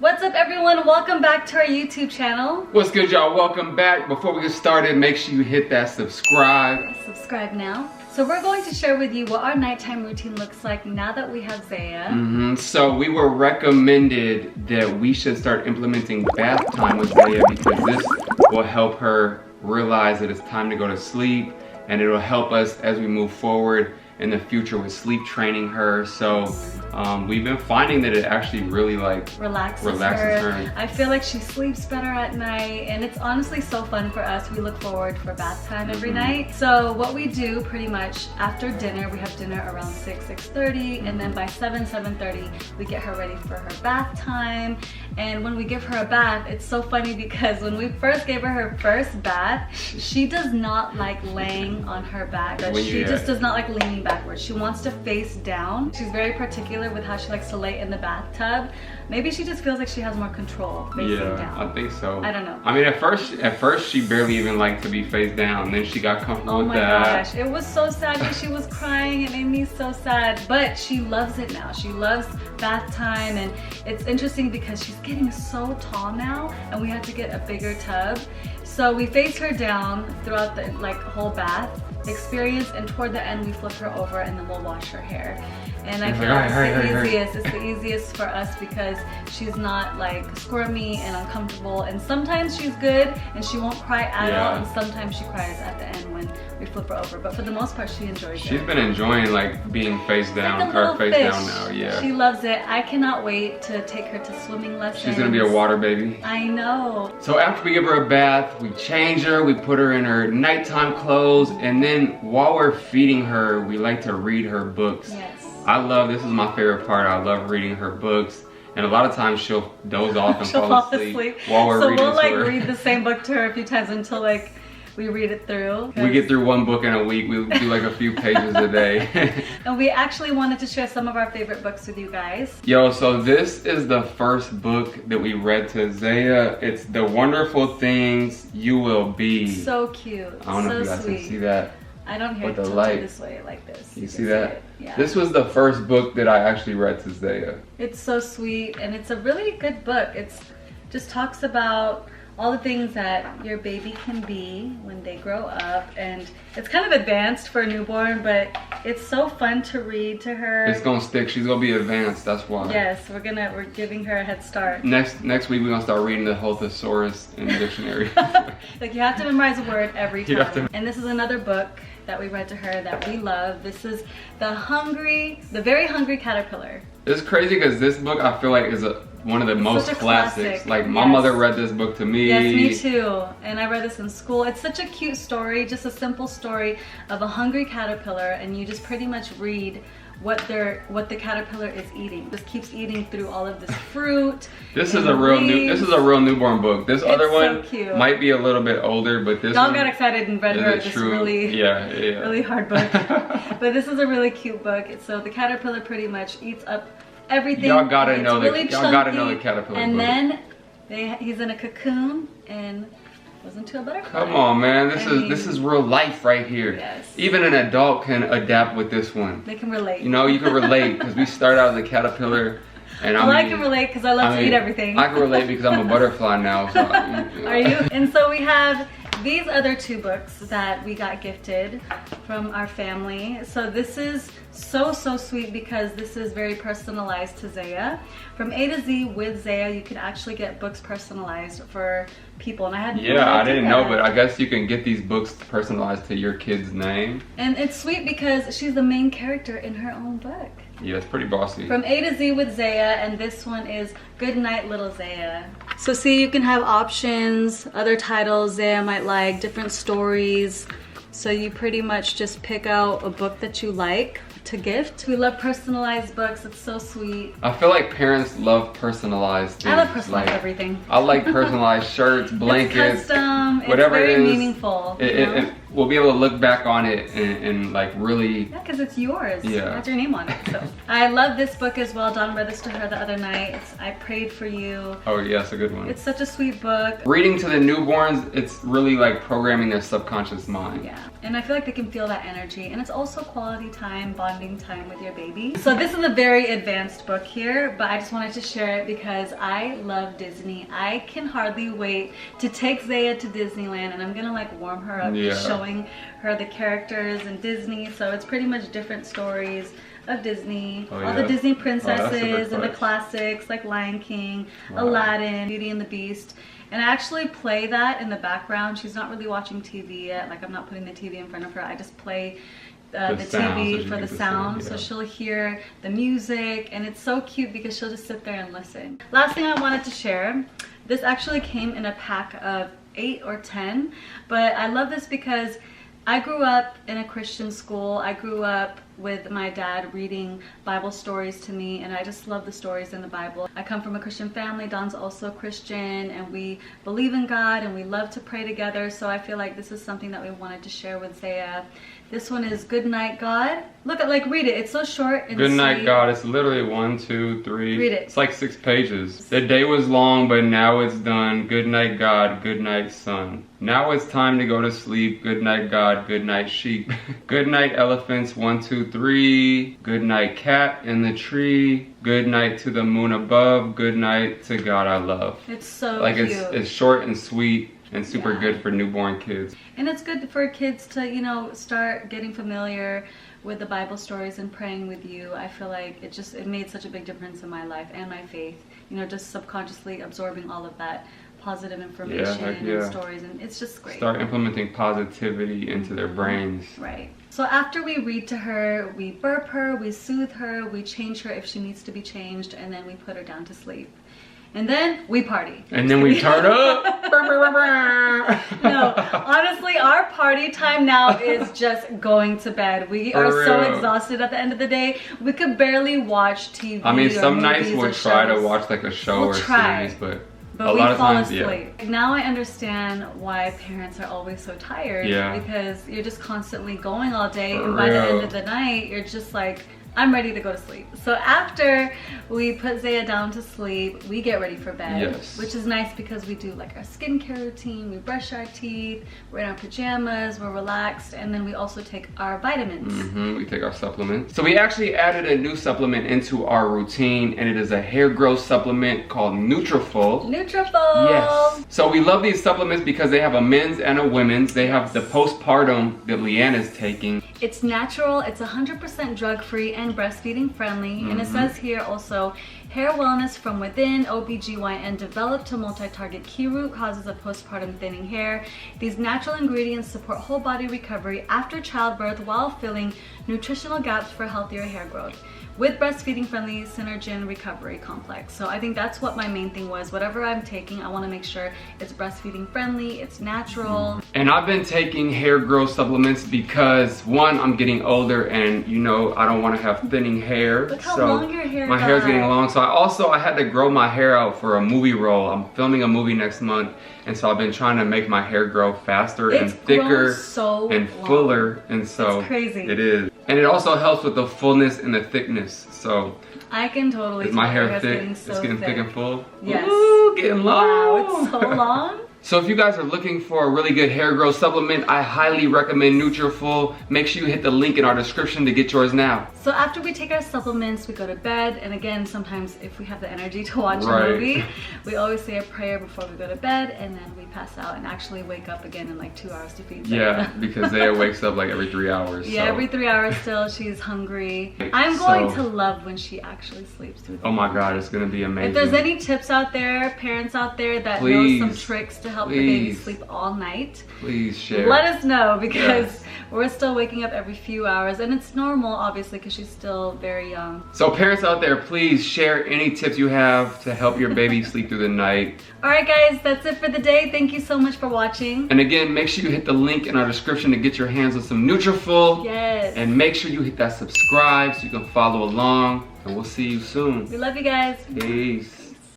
What's up everyone? Welcome back to our YouTube channel. What's good, y'all? Welcome back. Before we get started, make sure you hit that subscribe. Subscribe now. So we're going to share with you what our nighttime routine looks like now that we have Zaia. So we were recommended that we should start implementing bath time with Zaia because this will help her realize that it's time to go to sleep, and it'll help us as we move forward in the future with sleep training her. So we've been finding that it actually really relaxes her. I feel like she sleeps better at night, and it's honestly so fun for us. We look forward for bath time every night. So what we do pretty much after dinner, we have dinner around 6:30, and then by 7:30 we get her ready for her bath time. And when we give her a bath, it's so funny because when we first gave her first bath, she does not like laying on her back. She just does not like leaning backwards. She wants to face down. She's very particular with how she likes to lay in the bathtub. Maybe she just feels like she has more control facing down. I think so. I don't know. I mean, at first she barely even liked to be face down. Then she got comfortable with that. Oh my gosh, it was so sad when she was crying. It made me so sad. But she loves it now. She loves bath time, and it's interesting because she's getting so tall now, and we had to get a bigger tub. So we face her down throughout the whole bath experience, and toward the end we flip her over and then we'll wash her hair. And I feel like it's the easiest for us because she's not like squirmy and uncomfortable, and sometimes she's good and she won't cry at all, and sometimes she cries at the end when we flip her over, but for the most part she enjoys it. She's been enjoying like being face down, like her face down now. Yeah, she loves it. I cannot wait to take her to swimming lessons. She's gonna be a water baby. I know. So after we give her a bath, we change her, we put her in her nighttime clothes, and then while we're feeding her, we like to read her books. Yes. This is my favorite part. I love reading her books, and a lot of times she'll doze off and fall asleep while we're reading to her. So we'll read the same book to her a few times until we read it through. We get through one book in a week. We do like a few pages a day. And we actually wanted to share some of our favorite books with you guys. Yo, so this is the first book that we read to Zaia. It's The Wonderful Things You Will Be. So cute. I don't know if you guys can see that. I don't hear it tilted this way like this. You see that? Yeah. This was the first book that I actually read to Zaia. It's so sweet, and it's a really good book. It's just talks about all the things that your baby can be when they grow up, and it's kind of advanced for a newborn, but it's so fun to read to her. It's gonna stick. She's gonna be advanced. That's why. Yes, we're giving her a head start. Next week we're gonna start reading the whole thesaurus in the dictionary. Like, you have to memorize a word every time. And this is another book that we read to her that we love. This is The Very Hungry Caterpillar. It's crazy because this book I feel like is one of the most classics. Like, my mother read this book to me. Yes, me too. And I read this in school. It's such a cute story, just a simple story of a hungry caterpillar, and you just pretty much read what the caterpillar is eating. Just keeps eating through all of this fruit. This is a real newborn book. This other one might be a little bit older, but this y'all got excited and read this really hard book. But this is a really cute book. So the caterpillar pretty much eats up everything. Y'all gotta know the caterpillar. And then he's in a cocoon and goes into a butterfly. Come on, man. This is real life right here. Yes. Even an adult can adapt with this one. They can relate. You know, you can relate because we start out as a caterpillar. And I can relate because I love to eat everything. I can relate because I'm a butterfly now. So Are you? And so we have these other two books that we got gifted from our family. So this is so sweet because this is very personalized to Zaia. From A to Z with Zaia, you can actually get books personalized for people, and I didn't know, but I guess you can get these books personalized to your kid's name. And it's sweet because she's the main character in her own book. Yeah, it's pretty bossy. From A to Z with Zaia, and this one is Good Night Little Zaia. So see, you can have options, other titles Zaia might like, different stories. So you pretty much just pick out a book that you like to gift. We love personalized books. It's so sweet. I feel like parents love personalized things. I love personalized everything. I like personalized shirts, blankets, it's custom. whatever it's very it is. Meaningful. we'll be able to look back on it and like really. Yeah, because it's yours. Yeah. It has your name on it. So I love this book as well. Dawn read this to her the other night. I Prayed for You. Oh yeah, it's a good one. It's such a sweet book. Reading to the newborns, it's really like programming their subconscious mind. Yeah, and I feel like they can feel that energy, and it's also quality time, bonding time with your baby. So this is a very advanced book here, but I just wanted to share it because I love Disney. I can hardly wait to take Zaia to Disneyland, and I'm gonna like warm her up, just showing her the characters in Disney. So it's pretty much different stories of Disney, all the Disney princesses and the classics like Lion King, Aladdin, Beauty and the Beast. And I actually play that in the background. She's not really watching TV yet. Like, I'm not putting the TV in front of her. I just play the TV for the sound. So she'll hear the music, and it's so cute because she'll just sit there and listen. Last thing I wanted to share, this actually came in a pack of 8 or 10, but I love this because I grew up in a Christian school. I grew up with my dad reading Bible stories to me, and I just love the stories in the Bible. I come from a Christian family. Don's also Christian, and we believe in God, and we love to pray together. So I feel like this is something that we wanted to share with Zaia. This one is Good Night God. Look at, like, read it. It's so short and Good Night sweet. God. It's literally 1, 2, 3. Read it. It's like 6 pages. The day was long, but now it's done. Good night God. Good night sun. Now it's time to go to sleep. Good night God. Good night sheep. Good night elephants. 1, 2, 3. Good night cat in the tree. Good night to the moon above. Good night to God I love. It's so like cute. It's short and sweet and super good for newborn kids. And it's good for kids to, you know, start getting familiar with the Bible stories and praying with you. I feel like it made such a big difference in my life and my faith. You know, just subconsciously absorbing all of that positive information and stories, and it's just great. Start implementing positivity into their brains. Right. So after we read to her, we burp her, we soothe her, we change her if she needs to be changed, and then we put her down to sleep. And then we party. And then we turn up. No, honestly, our party time now is just going to bed. We are so exhausted at the end of the day. We could barely watch TV. I mean, some or nights movies we'll or try to shows. watch like a show or series, but a we lot of fall times, asleep. Now I understand why parents are always so tired. Because you're just constantly going all day, and by the end of the night, you're just like, I'm ready to go to sleep. So after we put Zaia down to sleep, we get ready for bed, which is nice because we do like our skincare routine, we brush our teeth, we're in our pajamas, we're relaxed, and then we also take our vitamins. We take our supplements. So we actually added a new supplement into our routine, and it is a hair growth supplement called Nutrafol. Nutrafol! Yes. So we love these supplements because they have a men's and a women's. They have the Postpartum that Leanne is taking. It's natural, it's 100% drug-free and breastfeeding friendly, and it says here also, hair wellness from within, OBGYN developed to multi-target key root causes of postpartum thinning hair. These natural ingredients support whole body recovery after childbirth while filling nutritional gaps for healthier hair growth with breastfeeding friendly Synergen recovery complex. So I think that's what my main thing was. Whatever I'm taking, I want to make sure it's breastfeeding friendly, it's natural. And I've been taking hair growth supplements because one, I'm getting older, and you know, I don't want to have thinning hair. Look how long your hair my got. hair's getting long. So I had to grow my hair out for a movie role. I'm filming a movie next month, and so I've been trying to make my hair grow faster and thicker and fuller, and so it's crazy. It is. And it also helps with the fullness and the thickness. So I can totally is my tell hair thick? it's getting thick and full? Yes. Ooh, getting long. Wow, it's so long. So if you guys are looking for a really good hair growth supplement, I highly recommend Nutrafol. Make sure you hit the link in our description to get yours now. So after we take our supplements, we go to bed, and again, sometimes if we have the energy to watch a movie, we always say a prayer before we go to bed, and then we pass out and actually wake up again in like 2 hours to feed Zaia. Yeah, because Zaia wakes up like every 3 hours. Yeah, every 3 hours still, she's hungry. I'm going to love when she actually sleeps through the night. Oh my God, it's gonna be amazing. If there's any tips out there, parents out there that know some tricks to help the baby sleep all night, please share. Let us know, because we're still waking up every few hours, and it's normal obviously because she's still very young. So parents out there, please share any tips you have to help your baby sleep through the night. Alright guys, that's it for the day. Thank you so much for watching. And again, make sure you hit the link in our description to get your hands on some Nutrafol. Yes. And make sure you hit that subscribe so you can follow along. And we'll see you soon. We love you guys. Peace.